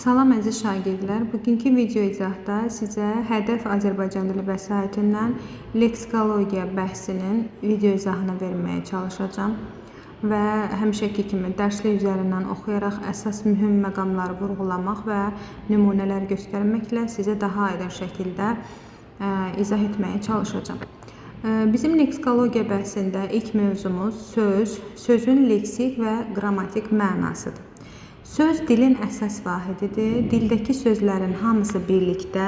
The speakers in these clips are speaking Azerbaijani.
Salam əziz şagirdlər, bugünkü video izahda sizə Hədəf Azərbaycan dili vəsaitindən leksikologiya bəhsinin video izahını verməyə çalışacağam və həmişəki kimi dərslik üzərindən oxuyaraq əsas mühüm məqamları vurğulamaq və nümunələr göstərməklə sizə daha aydın şəkildə izah etməyə çalışacağam. Bizim leksikologiya bəhsində ilk mövzumuz söz, sözün leksik və qrammatik mənasıdır. Söz dilin əsas vahididir. Dildəki sözlərin hamısı birlikdə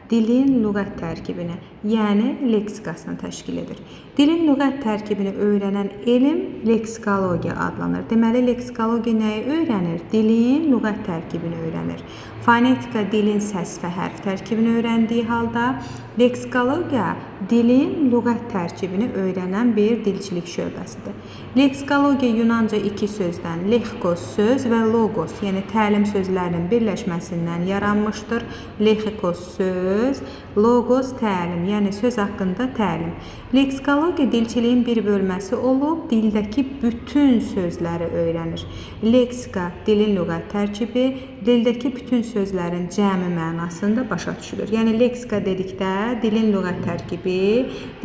dilin lüğət tərkibini, yəni leksikasını təşkil edir. Dilin lüğət tərkibini öyrənən elm leksikologiya adlanır. Deməli, leksikologiya nəyi öyrənir? Dilin lüğət tərkibini öyrənir. Fonetika dilin səs və hərf tərkibini öyrəndiyi halda, leksikologiya dilin lüğət tərkibini öyrənən bir dilçilik şöbəsidir. Leksikologiya Yunanca iki sözdən, lexikos söz və logos, yəni təlim sözlərinin birləşməsindən yaranmışdır. Lexikos söz, logos təlim, yəni söz haqqında təlim. Leksikologiya dilçiliyin bir bölməsi olub, dildəki bütün sözləri öyrənir. Leksika dilin lüğət tərkibi, dildəki bütün sözlərin cəmi mənasında başa düşülür. Yəni leksika dedikdə dilin lüğət tərkibi,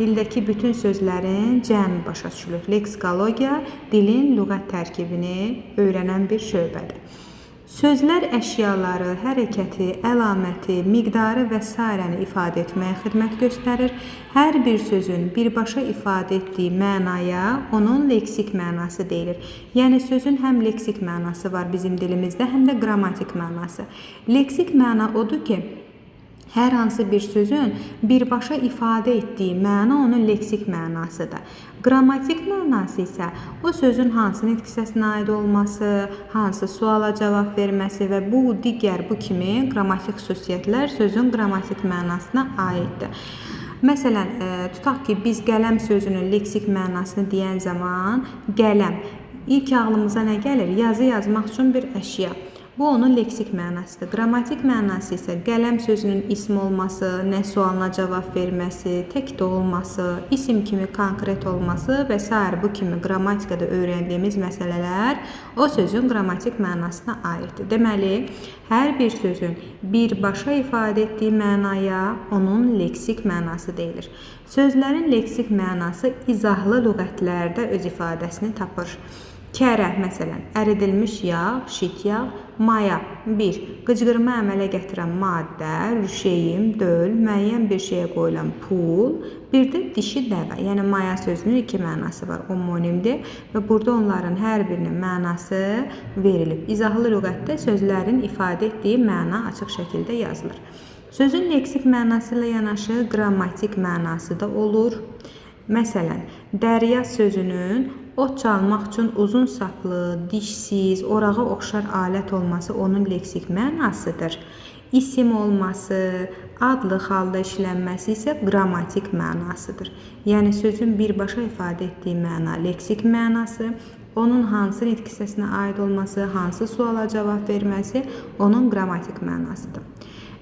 dildəki bütün sözlərin cəmi başa düşülür. Leksikologiya dilin lüğət tərkibini öyrənən bir şöbədir. Sözlər əşyaları, hərəkəti, əlaməti, miqdarı və s. ifadə etməyə xidmət göstərir. Hər bir sözün birbaşa ifadə etdiyi mənaya onun leksik mənası deyilir. Yəni sözün həm leksik mənası var bizim dilimizdə, həm də qrammatik mənası. Leksik məna odur ki, hər hansı bir sözün birbaşa ifadə etdiyi məna onun leksik mənasıdır. Qrammatik mənası isə o sözün hansı nitq hissəsinə aid olması, hansı suala cavab verməsi və bu kimi qrammatik xüsusiyyətlər sözün qrammatik mənasına aiddir. Məsələn, tutaq ki, biz qələm sözünün leksik mənasını deyən zaman qələm ilk ağlımıza nə gəlir? Yazı yazmaq üçün bir əşya. Bu onun leksik mənasıdır. Qrammatik mənası isə qələm sözünün ism olması, nə sualına cavab verməsi, təkdə olması, isim kimi konkret olması və s. bu kimi qrammatikada öyrəndiyimiz məsələlər o sözün qrammatik mənasına aiddir. Deməli, hər bir sözün birbaşa ifadə etdiyi mənaya onun leksik mənası deyilir. Sözlərin leksik mənası izahlı lüğətlərdə öz ifadəsini tapır. Kərə, məsələn, əridilmiş yağ, şit yağ, maya. 1. Qıcqırma əmələ gətirən maddə, rüşeyim, döl, müəyyən bir şeyə qoyulan pul. Bir də dişi dəvə, yəni maya sözünün iki mənası var, homonimdir və burada onların hər birinin mənası verilib. İzahlı lüğətdə sözlərin ifadə etdiyi məna açıq şəkildə yazılır. Sözün leksik mənası ilə yanaşı qrammatik mənası da olur. Məsələn, dərya sözünün ot çalmaq üçün uzun saplı, dişsiz, orağa oxşar alət olması onun leksik mənasıdır. İsim olması, adlı halda işlənməsi isə qrammatik mənasıdır. Yəni sözün birbaşa ifadə etdiyi məna leksik mənası, onun hansı nitq hissəsinə aid olması, hansı suala cavab verməsi onun qrammatik mənasıdır.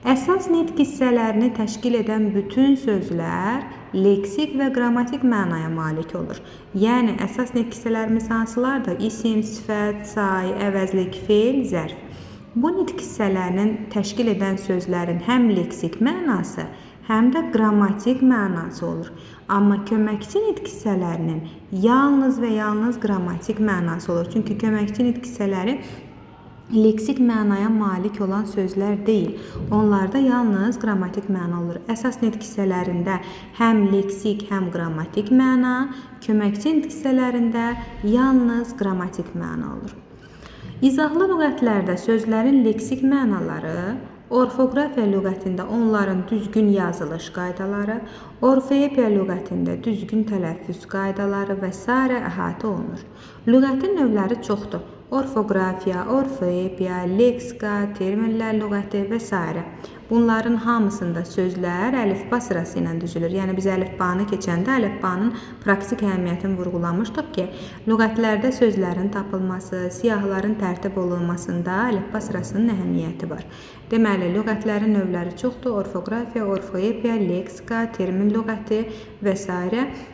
Əsas nitq hissələrini təşkil edən bütün sözlər leksik və qrammatik mənaya malik olur. Yəni, əsas nitq hissələrimiz hansılardır? İsim, sifət, say, əvəzlik, fe'l, zərf. Bu nitq hissələrinin təşkil edən sözlərin həm leksik mənası, həm də qrammatik mənası olur. Amma köməkçi nitq hissələrinin yalnız və yalnız qrammatik mənası olur. Çünki köməkçi nitq hissələri leksik mənaya malik olan sözlər deyil. Onlarda yalnız qrammatik məna olur. Əsas nitq hissələrində həm leksik, həm qrammatik məna, köməkçi nitq hissələrində yalnız qrammatik məna olur. İzahlı lüğətlərdə sözlərin leksik mənaları, orfoqrafiya lüğətində onların düzgün yazılış qaydaları, orfoepiya lüğətində düzgün tələffüz qaydaları və s. əhatə olunur. Lüğətin növləri çoxdur. Orfoqrafiya, orfoepiya, leksika, terminlər lüğəti və s. Bunların hamısında sözlər əlifba sırası ilə düzülür. Yəni biz əlifbanı keçəndə əlifbanın praktik əhəmiyyətini vurğulamışdıq ki, lüğətlərdə sözlərin tapılması, siyahıların tərtib olunmasında əlifba sırasının əhəmiyyəti var. Deməli, lüğətlərin növləri çoxdur. Orfoqrafiya, orfoepiya, leksika, termin lüğəti və s.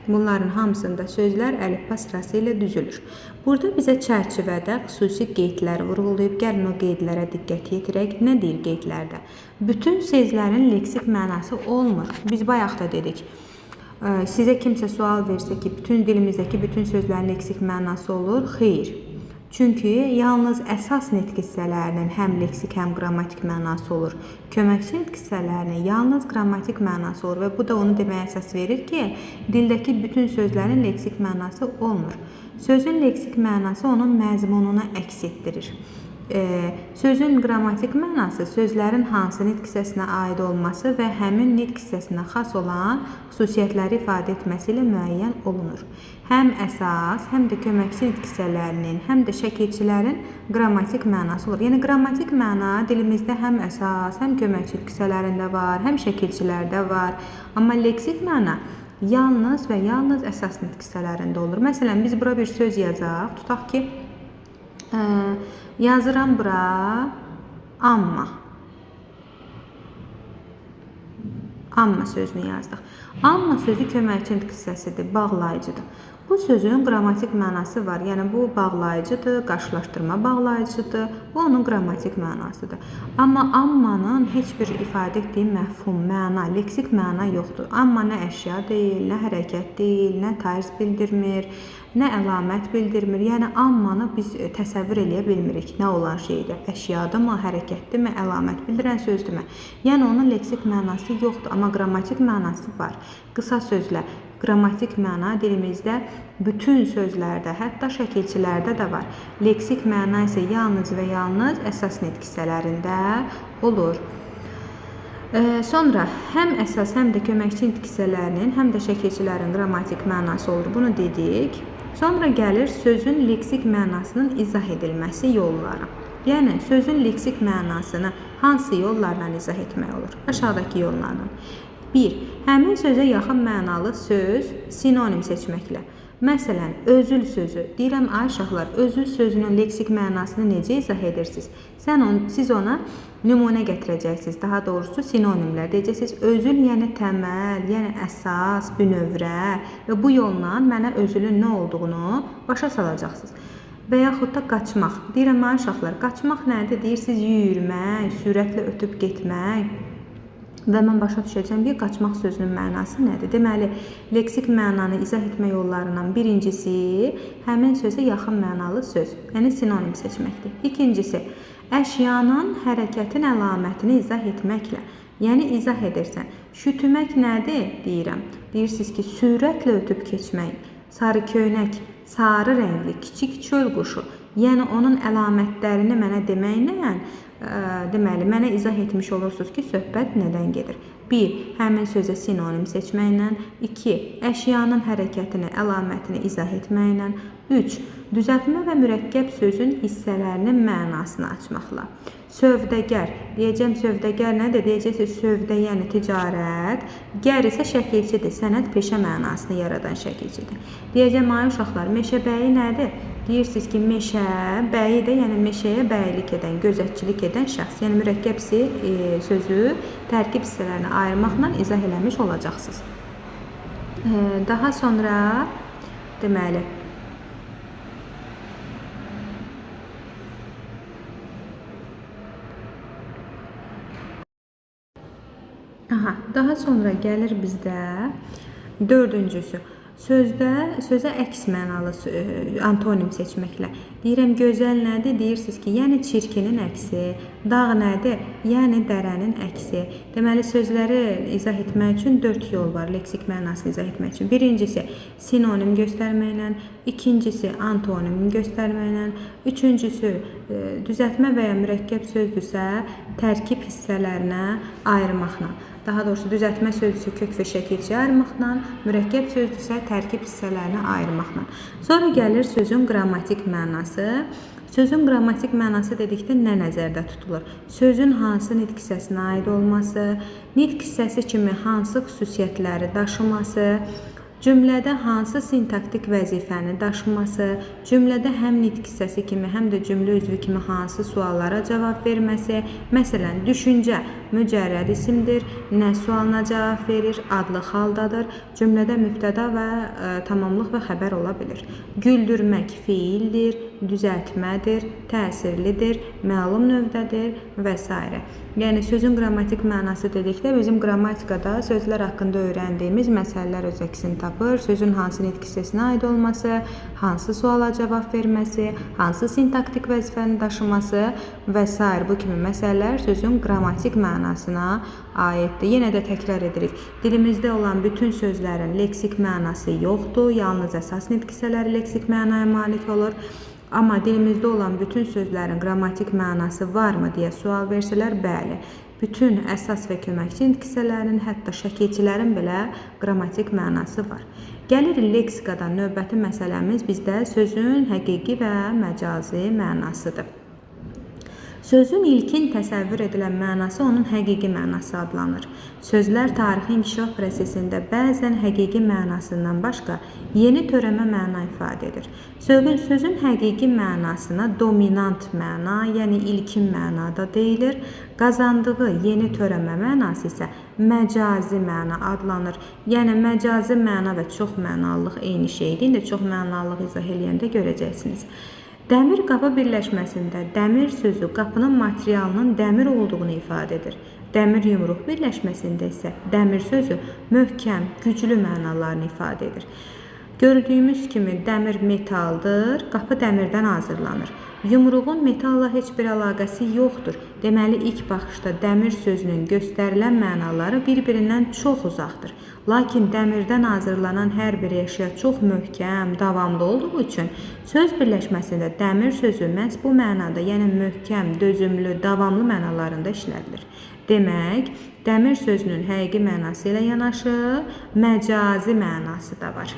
Bunların hamısında sözlər əlifba sırası ilə düzülür. Burada bizə çərçivədə xüsusi qeydlər vurğulayıb, gəlin o qeydlərə diqqət yetirək. Nə deyir qeydlərdə? Bütün sözlərin leksik mənası olmur. Biz bayaq da dedik. Sizə kimsə sual versə ki, bütün dilimizdəki bütün sözlərin leksik mənası olur. Xeyr. Çünki yalnız əsas nitq hissələrinin həm leksik, həm qrammatik mənası olur. Köməkçi nitq hissələrinin yalnız qrammatik mənası olur və bu da onu deməyə əsas verir ki, dildəki bütün sözlərin leksik mənası olmur. Sözün leksik mənası onun məzmununa əks etdirir. Sözün qrammatik mənası sözlərin hansı nitq hissəsinə aid olması və həmin nitq hissəsinə xas olan xüsusiyyətləri ifadə etməsi ilə müəyyən olunur. Həm əsas, həm də köməkçi nitq hissələrinin, həm də şəkilçilərin qrammatik mənası olur. Yəni, qrammatik məna dilimizdə həm əsas, həm köməkçi nitq hissələrində var, həm şəkilçilərdə var. Amma leksik məna yalnız və yalnız əsas nitq hissələrində olur. Məsələn, biz bura bir söz yazaq. Tutaq ki, yazıram bura amma. Amma sözünü yazdıq. Amma sözü köməkçi nitq hissəsidir, bağlayıcıdır. Bu sözün qrammatik mənası var. Yəni, bu bağlayıcıdır, qarşılaşdırma bağlayıcıdır. Bu onun qrammatik mənasıdır. Amma ammanın heç bir ifadə etdiyi məfhum, məna, leksik məna yoxdur. Amma nə əşya deyil, nə hərəkət deyil, nə tərz bildirmir, nə əlamət bildirmir. Yəni, ammanı biz təsəvvür eləyə bilmirik. Nə olan şeydir? Əşyadırmı, hərəkətdirmi, əlamət bildirən sözdürmü? Yəni, onun leksik mənası yoxdur, amma qrammatik mənası var. Qısa sözlə, qrammatik məna dilimizdə bütün sözlərdə, hətta şəkilçilərdə də var. Leksik məna isə yalnız və yalnız əsas nitq hissələrində olur. Sonra həm əsas, həm də köməkçi nitq hissələrinin, həm də şəkilçilərin qrammatik mənası olur. Bunu dedik. Sonra gəlir sözün leksik mənasının izah edilməsi yolları. Yəni, sözün leksik mənasını hansı yollarla izah etmək olur? Aşağıdakı yollarla. 1. Həmin sözə yaxın mənalı söz sinonim seçməklə. Məsələn, özül sözü. Deyirəm, ay uşaqlar, özül sözünün leksik mənasını necə izah edirsiniz? Siz ona nümunə gətirəcəksiniz. Daha doğrusu sinonimlər deyəcəksiniz. Özül, yəni təməl, yəni əsas, bünövrə və bu yolla mənə özülün nə olduğunu başa salacaqsınız. Və yaxud da qaçmaq. Deyirəm, ay uşaqlar, qaçmaq nədir? Deyirsiniz, yürümək, sürətlə ötüb getmək. Və mən başa düşəcəm ki, qaçmaq sözünün mənası nədir? Deməli, leksik mənanı izah etmə yollarından birincisi, həmin sözə yaxın mənalı söz, yəni sinonim seçməkdir. İkincisi, əşyanın hərəkətin əlamətini izah etməklə, yəni izah edirsən. Şütümək nədir? Deyirəm. Deyirsiniz ki, sürətlə ötüb keçmək, sarı köynək, sarı rəngli, kiçik çöl quşu, yəni onun əlamətlərini mənə deməklə, deməli, mənə izah etmiş olursunuz ki, söhbət nədən gedir? 1. Həmin sözə sinonim seçməklə. 2. Əşyanın hərəkətini, əlamətini izah etməklə. 3. Düzəltmə və mürəkkəb sözün hissələrinin mənasını açmaqla. Sövdəgər. Deyəcəm, sövdəgər nədir? Deyəcəksiniz, sövdə, yəni ticarət. Gər isə şəkilçidir, sənət, peşə mənasını yaradan şəkilçidir. Deyəcəm, ay uşaqlar, meşəbəyi nədir? Deyirsiniz ki, meşə, bəyi də, yəni meşəyə bəylik edən, gözətçilik edən şəxs. Yəni, mürəkkəb sözü tərkib hissələrini ayırmaqla izah eləmiş olacaqsınız. Daha sonra, deməli, daha sonra gəlir bizdə dördüncüsü. Sözə əks mənalı antonim seçməklə. Deyirəm, gözəl nədir? Deyirsiniz ki, yəni çirkinin əksi. Dağ nədir? Yəni dərənin əksi. Deməli, sözləri izah etmək üçün 4 yol var, leksik mənasını izah etmək üçün. Birincisi, sinonim göstərməklə. İkincisi, antonim göstərməklə. Üçüncüsü, düzəltmə və ya mürəkkəb sözdürsə, tərkib hissələrinə ayırmaqla. Daha doğrusu, düzəltmə sözcüsü kök və şəkilçi ayırmaqla, mürəkkəb sözcüsə tərkib hissələrini ayırmaqla. Sonra gəlir sözün qrammatik mənası. Sözün qrammatik mənası dedikdə nə nəzərdə tutulur? Sözün hansı nitq hissəsinə aid olması, nitq hissəsi kimi hansı xüsusiyyətləri daşıması, cümlədə hansı sintaktik vəzifəni daşıması, cümlədə həm nitq hissəsi kimi, həm də cümlə üzvü kimi hansı suallara cavab verməsi, məsələn, düşüncə mücərrəd isimdir, nə sualına cavab verir, adlı haldadır, cümlədə mübtəda və tamamlıq və xəbər ola bilir. Güldürmək feildir, düzəltmədir, təsirlidir, məlum növdədir və s. Yəni, sözün qrammatik mənası dedikdə bizim qrammatikada sözlər haqqında öyrəndiyimiz məsələlər öz əksini tapır. Sözün hansı nitq hissəsinə aid olması, hansı suala cavab verməsi, hansı sintaktik vəzifəni daşıması və s. bu kimi məsələlər sözün qrammatik mənasına aiddir. Yenə də təkrar edirik. Dilimizdə olan bütün sözlərin leksik mənası yoxdur. Yalnız əsas nitq hissələri leksik mənaya malik olur. Amma dilimizdə olan bütün sözlərin qrammatik mənası varmı deyə sual versələr, bəli. Bütün əsas və köməkçi nitq hissələrinin, hətta şəkilçilərin belə qrammatik mənası var. Gəlirik leksikadan. Növbəti məsələmiz bizdə sözün həqiqi və məcazi mənasıdır. Sözün ilkin təsəvvür edilən mənası onun həqiqi mənası adlanır. Sözlər tarixi inkişaf prosesində bəzən həqiqi mənasından başqa yeni törəmə məna ifadə edir. Sözün həqiqi mənasına dominant məna, yəni ilkin mənada deyilir. Qazandığı yeni törəmə mənası isə məcazi məna adlanır. Yəni, məcazi məna və çox mənalılıq eyni şeydir. İndi çox mənalılıq izah eləyəndə görəcəksiniz. Dəmir qapı birləşməsində dəmir sözü qapının materialının dəmir olduğunu ifadə edir. Dəmir yumruq birləşməsində isə dəmir sözü möhkəm, güclü mənalarını ifadə edir. Gördüyümüz kimi dəmir metaldır, qapı dəmirdən hazırlanır. Yumruğun metalla heç bir əlaqəsi yoxdur. Deməli, ilk baxışda dəmir sözünün göstərilən mənaları bir-birindən çox uzaqdır. Lakin dəmirdən hazırlanan hər bir əşya çox möhkəm, davamlı olduğu üçün söz birləşməsində dəmir sözü məhz bu mənada, yəni möhkəm, dözümlü, davamlı mənalarında işlədilir. Demək, dəmir sözünün həqiqi mənası ilə yanaşı məcazi mənası da var.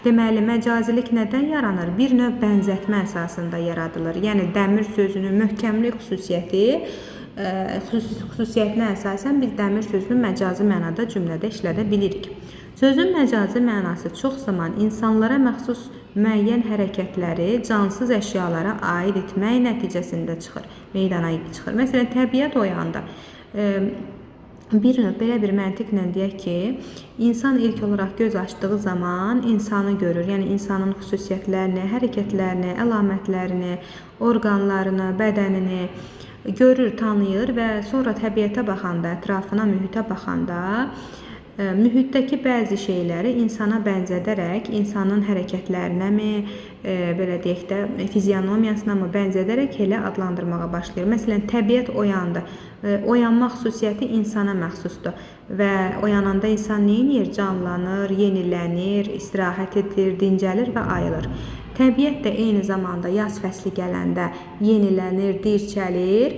Deməli, məcazilik nədən yaranır? Bir növ bənzətmə əsasında yaradılır. Yəni, dəmir sözünün möhkəmlik xüsusiyyətinə əsasən biz dəmir sözünü məcazi mənada cümlədə işlədə bilirik. Sözün məcazi mənası çox zaman insanlara məxsus müəyyən hərəkətləri cansız əşyalara aid etmək nəticəsində meydana çıxır. Məsələn, təbiət oyanda belə bir məntiqlə deyək ki, insan ilk olaraq göz açdığı zaman insanı görür. Yəni, insanın xüsusiyyətlərini, hərəkətlərini, əlamətlərini, orqanlarını, bədənini görür, tanıyır və sonra təbiətə baxanda, ətrafına, mühitə baxanda mühitdəki bəzi şeyləri insana bənzədərək, insanın hərəkətlərinə mi, belə deyək də, fizionomiyasına mı bənzədərək elə adlandırmağa başlayır. Məsələn, təbiət oyandı. Oyanma xüsusiyyəti insana məxsusdur və oyananda insan nə edir? Canlanır, yenilənir, istirahət edir, dincəlir və ayılır. Təbiət də eyni zamanda yaz fəsli gələndə yenilənir, dirçəlir,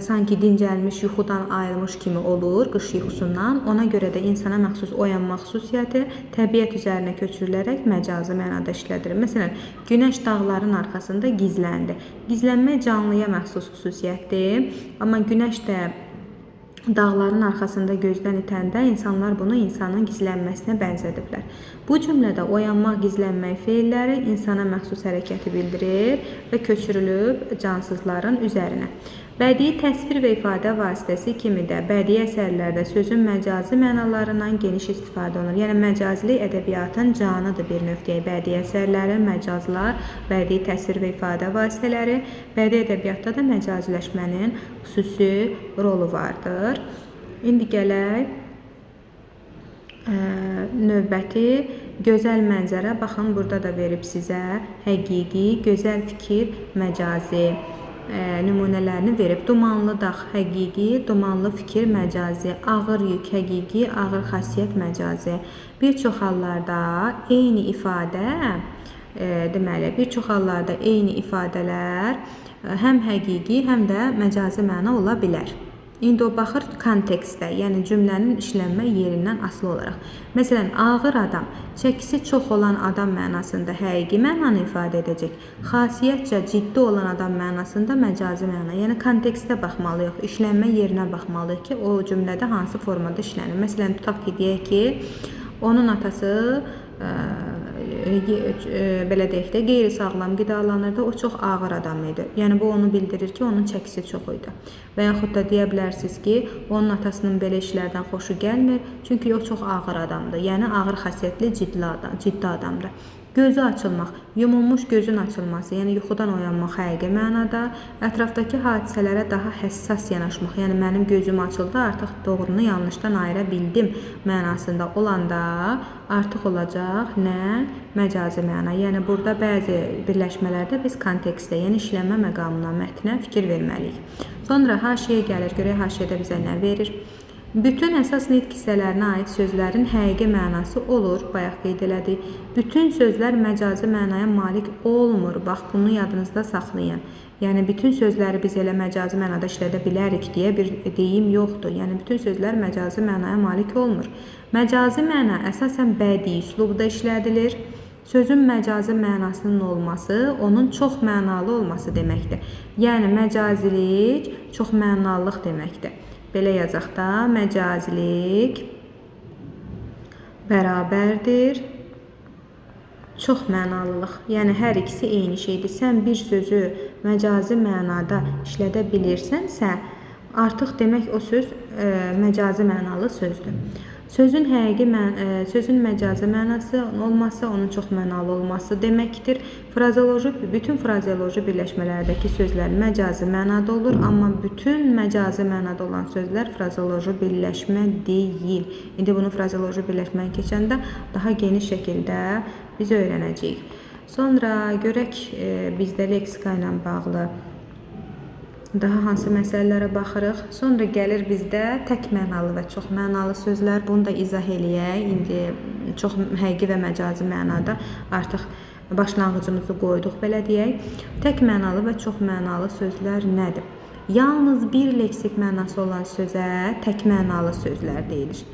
sanki dincəlmiş, yuxudan ayılmış kimi olur, qış yuxusundan. Ona görə də insana məxsus oyanma xüsusiyyəti təbiət üzərinə köçürülərək məcazi mənada işlədilir. Məsələn, günəş dağların arxasında gizləndi. Gizlənmək canlıya məxsus xüsusiyyətdir, amma günəş də dağların arxasında gözdən itəndə insanlar bunu insanın gizlənməsinə bənzədiblər. Bu cümlədə oyanmaq, gizlənmək feilləri insana məxsus hərəkəti bildirir və köçürülüb cansızların üzərinə. Bədii təsvir və ifadə vasitəsi kimi də bədii əsərlərdə sözün məcazi mənalarından geniş istifadə olunur. Yəni, məcazilik ədəbiyyatın canıdır bir növ deyək. Bədii əsərlərin, məcazlar, bədii təsvir və ifadə vasitələri, bədii ədəbiyyatda da məcaziləşmənin xüsusi rolu vardır. İndi gələk növbəti gözəl mənzərə. Baxın, burada da verib sizə həqiqi, gözəl fikir, məcazi nümunələrini verib. Dumanlı dağ həqiqi, dumanlı fikir məcazi, ağır yük həqiqi, ağır xasiyyət məcazi. Bir çox hallarda eyni ifadə, deməli, bir çox hallarda eyni ifadələr həm həqiqi, həm də məcazi məna ola bilər. İndi o baxır kontekstə, yəni cümlənin işlənmə yerindən asılı olaraq. Məsələn, ağır adam, çəkisi çox olan adam mənasında həqiqi mənanı ifadə edəcək. Xasiyyətcə ciddi olan adam mənasında məcazi məna. Yəni kontekstə baxmalıyıq, işlənmə yerinə baxmalıyıq ki, o cümlədə hansı formada işlənir. Məsələn, tutaq ki, deyək ki, onun atası belə deyək də qeyri-sağlam qidalanırdı. O çox ağır adam idi. Yəni bu onu bildirir ki, onun çəkisi çox idi. Və yaxud da deyə bilərsiniz ki, onun atasının belə işlərdən xoşu gəlmir, çünki o çox ağır adamdır. Yəni ağır xasiyyətli, ciddi adamdır. Gözü açılmaq, yumulmuş gözün açılması, yəni yuxudan oyanmaq həqiqi mənada, ətrafdakı hadisələrə daha həssas yanaşmaq, yəni mənim gözüm açıldı, artıq doğrunu yanlışdan ayıra bildim mənasında olanda artıq olacaq nə? Məcazi məna. Yəni burada bəzi birləşmələrdə biz kontekstə, yəni işlənmə məqamına, mətnə fikir verməliyik. Sonra haşiyə gəlir, görək haşiyədə bizə nə verir? Bütün əsas nitq hissələrinə aid sözlərin həqiqi mənası olur, bayaq qeyd elədik. Bütün sözlər məcazi mənaya malik olmur. Bax, bunu yadınızda saxlayın. Yəni, bütün sözləri biz elə məcazi mənada işlədə bilərik deyə bir deyim yoxdur. Yəni, bütün sözlər məcazi mənaya malik olmur. Məcazi məna əsasən bədii üslubda işlədilir. Sözün məcazi mənasının olması, onun çox mənalı olması deməkdir. Yəni, məcazilik çox mənalılıq deməkdir. Belə yazaq da, məcazilik bərabərdir çox mənalılıq. Yəni, hər ikisi eyni şeydir. Sən bir sözü məcazi mənada işlədə bilirsənsə, artıq demək o söz məcazi mənalı sözdür. Sözün məcazi mənası olması, onun çox mənalı olması deməkdir. Bütün frazeoloji birləşmələrdəki sözlər məcazi mənada olur, amma bütün məcazi mənada olan sözlər frazeoloji birləşmə deyil. İndi bunu frazeoloji birləşməyə keçəndə daha geniş şəkildə biz öyrənəcəyik. Sonra görək bizdə leksika ilə bağlı daha hansı məsələlərə baxırıq. Sonra gəlir bizdə tək mənalı və çox mənalı sözlər. Bunu da izah eləyək. İndi çox həqiqi və məcazi mənada artıq başlanğıcımızı qoyduq, belə deyək. Tək mənalı və çox mənalı sözlər nədir? Yalnız bir leksik mənası olan sözə tək mənalı sözlər deyilir.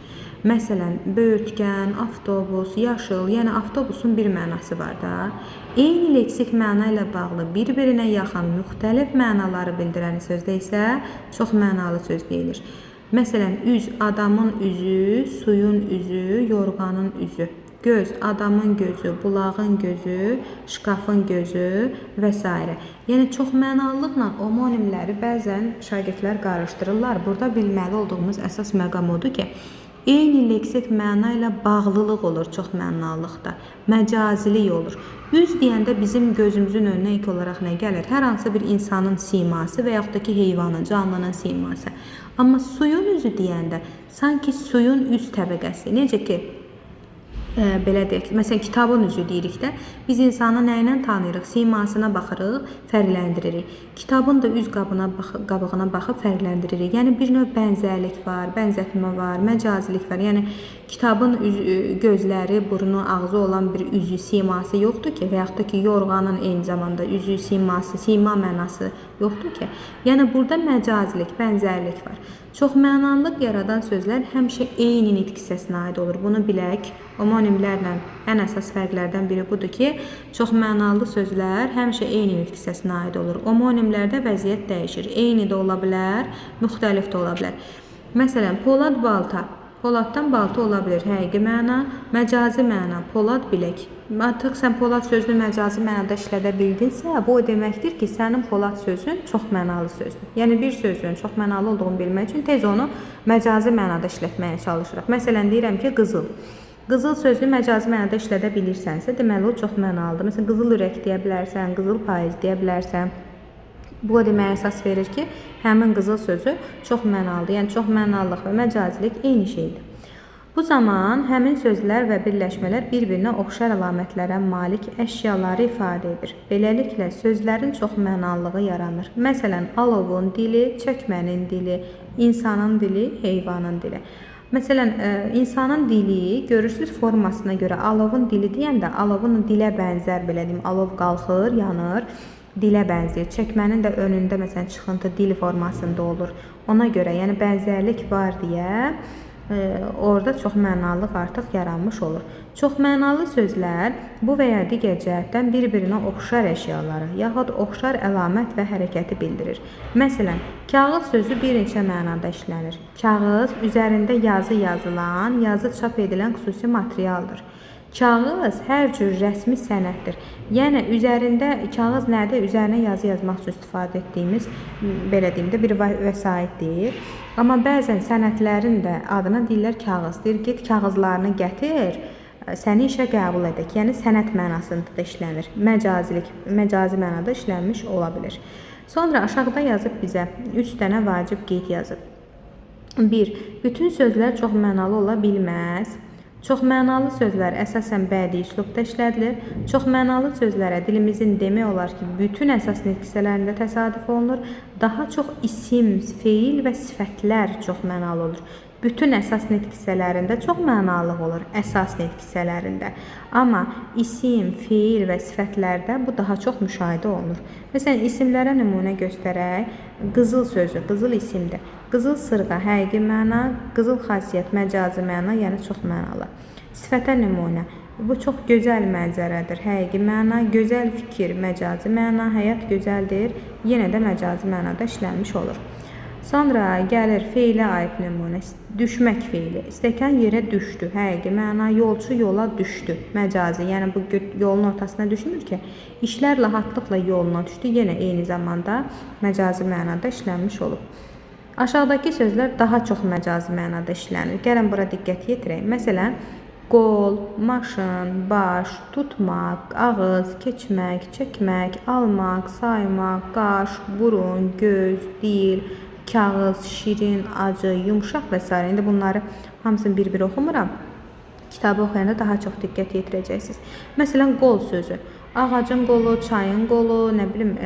Məsələn, böyürtkən, avtobus, yaşıl, yəni avtobusun bir mənası var da. Eyni leksik məna ilə bağlı bir-birinə yaxın müxtəlif mənaları bildirən sözdə isə çox mənalı söz deyilir. Məsələn, üz, adamın üzü, suyun üzü, yorğanın üzü. Göz, adamın gözü, bulağın gözü, şkafın gözü və s. Yəni, çox mənalılıqla homonimləri bəzən şagirdlər qarışdırırlar. Burada bilməli olduğumuz əsas məqam odur ki, eyni leksik məna ilə bağlılıq olur çox mənalıqda, məcazilik olur. Üz deyəndə bizim gözümüzün önünə ilk olaraq nə gəlir? Hər hansı bir insanın siması və yaxud da ki, heyvanın, canlının siması. Amma suyun üzü deyəndə sanki suyun üst təbəqəsi, necə ki, belə deyək, məsələn, kitabın üzü deyirik də, biz insanı nə ilə tanıyırıq? Simasına baxırıq, fərqləndiririk. Kitabın da üz qabığına baxıb fərqləndiririk. Yəni, bir növ bənzərlik var, bənzətmə var, məcazilik var. Yəni, kitabın gözləri, burnu, ağzı olan bir üzü, siması yoxdur ki, və yaxud da ki, yorğanın eyni zamanda üzü, siması, sima mənası yoxdur ki. Yəni, burada məcazilik, bənzərlik var. Çox mənalılıq yaradan sözlər həmişə eyni nitq hissəsinə aid olur. Bunu bilək. Homonimlərlə ən əsas fərqlərdən biri budur ki, çox mənalı sözlər həmişə eyni nitq hissəsinə aid olur. Homonimlərdə vəziyyət dəyişir. Eyni də ola bilər, müxtəlif də ola bilər. Məsələn, polad balta. Poladdan balta ola bilər həqiqi məna, məcazi məna, polad bilək. Artıq sən polad sözünü məcazi mənada işlədə bildinsə, bu o deməkdir ki, sənin polad sözün çox mənalı sözdür. Yəni, bir sözün çox mənalı olduğunu bilmək üçün tez onu məcazi mənada işlətməyə çalışırıq. Məsələn, deyirəm ki, qızıl. Qızıl sözünü məcazi mənada işlədə bilirsənsə, deməli, o çox mənalıdır. Məsələn, qızıl ürək deyə bilərsən, qızıl payız deyə bilərsən. Bu deməyə əsas verir ki, həmin qızıl sözü çox mənalıdır. Yəni, çox mənalılıq və məcazilik eyni şeydir. Bu zaman həmin sözlər və birləşmələr bir-birinə oxşar əlamətlərə malik əşyaları ifadə edir. Beləliklə, sözlərin çox mənalılığı yaranır. Məsələn, alovun dili, çəkmənin dili, insanın dili, heyvanın dili. Məsələn, insanın dili, görürsünüz formasına görə alovun dili deyəndə alovun dilə bənzər, belə deyim, alov qalxır, yanır. dilə bənzəyir. Çəkmənin də önündə məsələn çıxıntı dil formasında olur. Ona görə, yəni bənzərlik var deyə orada çox mənalıq artıq yaranmış olur. Çox mənalı sözlər bu və ya digər cəhətdən bir-birinə oxşar əşyaları, yaxud oxşar əlamət və hərəkəti bildirir. Məsələn, kağız sözü bir neçə mənada işlənir. Kağız üzərində yazı yazılan, yazı çap edilən xüsusi materialdır. Kağız hər cür rəsmi sənətdir. Yəni üzərində kağız nədir? Üzərinə yazı yazmaq üçün istifadə etdiyimiz, belə deyim də, bir vəsaitdir. Amma bəzən sənətlərin də adına deyirlər kağız. Deyir, get kağızlarını gətir, səni işə qəbul edək. Yəni sənət mənasında da işlənir. Məcazi mənada işlənmiş ola bilər. Sonra aşağıda yazıb bizə 3 dənə vacib qeyd yazıb. 1. Bütün sözlər çox mənalı ola bilməz. Çoxmənalı sözlər əsasən bədii üslubda işlədilir. Çoxmənalı sözlərə dilimizin demək olar ki, bütün əsas nitq hissələrində təsadüf olunur. Daha çox isim, feil və sifətlər çoxmənalı olur. Bütün əsas nitq hissələrində çox mənalıq olur, əsas nitq hissələrində. Amma isim, feil və sifətlərdə bu daha çox müşahidə olunur. Məsələn, isimlərə nümunə göstərək. Qızıl sözü, qızıl isimdir. Qızıl sırğa, həqiqi məna, qızıl xasiyyət, məcazi məna, yəni çox mənalı. Sifətə nümunə. Bu çox gözəl mənzərədir, həqiqi məna, gözəl fikir, məcazi məna, həyat gözəldir, yenə də məcazi mənada işlənmiş olur. Sonra gəlir feilə aid nümunə, düşmək feili. Stəkan yerə düşdü, həqiqi məna, yolçu yola düşdü, məcazi. Yəni bu yolun ortasına düşmür ki, işlər rahatlıqla yoluna düşdü, yenə eyni zamanda məcazi mənada işlənmiş olub. Aşağıdakı sözlər daha çox məcazi mənada işlənir. Gəlin bura diqqət yetirək. Məsələn, qol, maşın, baş, tutmaq, ağız, keçmək, çəkmək, almaq, saymaq, qaş, burun, göz, dil, kağız, şirin, acı, yumşaq və s. İndi bunları hamısını bir-bir oxumuram. Kitabı oxuyanda daha çox diqqət yetirəcəksiniz. Məsələn, qol sözü. Ağacın qolu, çayın qolu, nə bilim,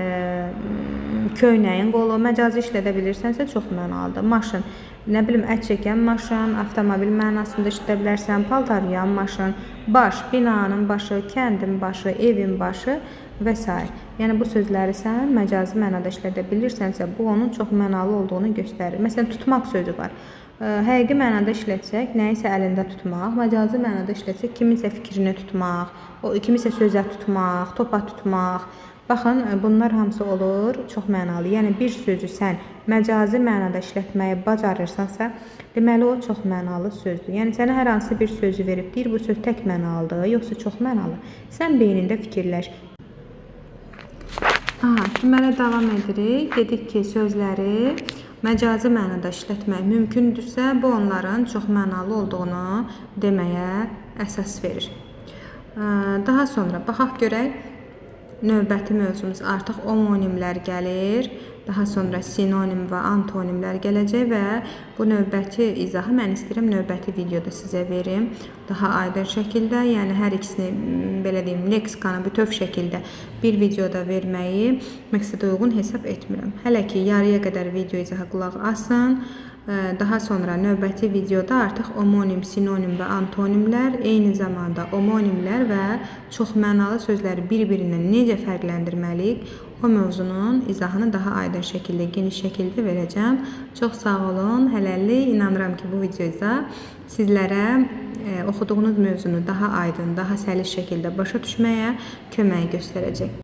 köynəyin qolu, məcazi işlədə bilirsənsə çox mənalıdır. Maşın, nə bilim, ət çəkən maşın, avtomobil mənasında işlədə bilərsən, paltar yuyan maşın, baş, binanın başı, kəndin başı, evin başı və s. Yəni bu sözləri sən məcazi mənada işlədə bilirsənsə, bu onun çox mənalı olduğunu göstərir. Məsələn, tutmaq sözü var. Həqiqi mənada işlətsək, nəyisə əlində tutmaq, məcazi mənada işlətsək, kiminsə fikrini tutmaq, kiminsə sözə tutmaq, topa tutmaq. Baxın, bunlar hamısı olur çox mənalı. Yəni bir sözü sən məcazi mənada işlətməyi bacarırsansa, deməli o çox mənalı sözdür. Yəni sənə hər hansı bir sözü verib deyir, bu söz tək mənalıdır, yoxsa çox mənalı. Sən beynində fikirləş. Deməli davam edirik. Dedik ki, sözləri məcazi mənada işlətmək mümkündürsə, bu onların çox mənalı olduğunu deməyə əsas verir. Daha sonra baxaq görək, növbəti mövzumuz artıq homonimlər gəlir. Daha sonra sinonim və antonimlər gələcək və bu növbəti izahı mən istəyirəm növbəti videoda sizə verim. Daha aydın şəkildə, yəni hər ikisini, belə deyim, leksikanı bütöv şəkildə bir videoda verməyi məqsədə uyğun hesab etmirəm. Hələ ki, yarıya qədər video izahı qulaq asın. Daha sonra növbəti videoda artıq homonim, sinonim və antonimlər, eyni zamanda homonimlər və çoxmənalı sözləri bir-birindən necə fərqləndirməliyik, o mövzunun izahını daha aydın şəkildə, geniş şəkildə verəcəm. Çox sağ olun, hələlik. İnanıram ki, bu video izah sizlərə oxuduğunuz mövzunu daha aydın, daha səlis şəkildə başa düşməyə kömək göstərəcək.